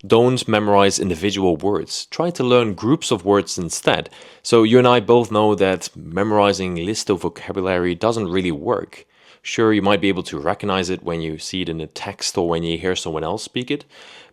Don't memorize individual words. Try to learn groups of words instead. So you and I both know that memorizing list of vocabulary doesn't really work. Sure, you might be able to recognize it when you see it in a text or when you hear someone else speak it,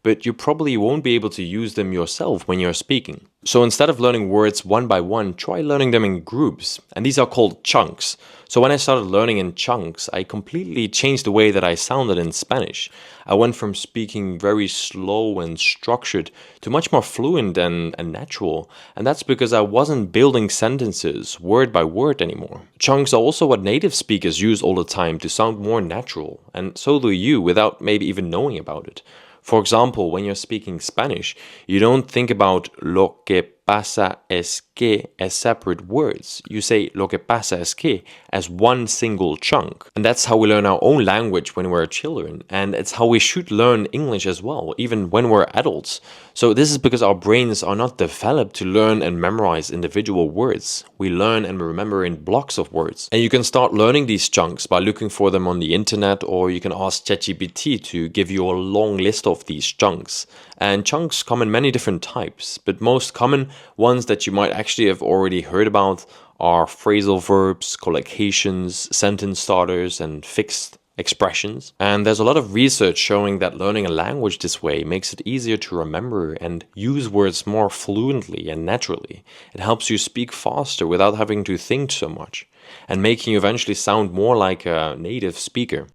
but you probably won't be able to use them yourself when you're speaking. So instead of learning words one by one, try learning them in groups, and these are called chunks. So when I started learning in chunks, I completely changed the way that I sounded in Spanish. I went from speaking very slow and structured to much more fluent and natural, and that's because I wasn't building sentences word by word anymore. Chunks are also what native speakers use all the time to sound more natural, and so do you without maybe even knowing about it. For example, when you're speaking Spanish, you don't think about lo que pasa es que as separate words. You say lo que pasa es que as one single chunk. And that's how we learn our own language when we're children. And it's how we should learn English as well, even when we're adults. So this is because our brains are not developed to learn and memorize individual words. We learn and remember in blocks of words. And you can start learning these chunks by looking for them on the internet, or you can ask ChatGPT to give you a long list of these chunks. And chunks come in many different types, but most common ones that you might actually have already heard about are phrasal verbs, collocations, sentence starters, and fixed expressions. And there's a lot of research showing that learning a language this way makes it easier to remember and use words more fluently and naturally. It helps you speak faster without having to think so much, and making you eventually sound more like a native speaker.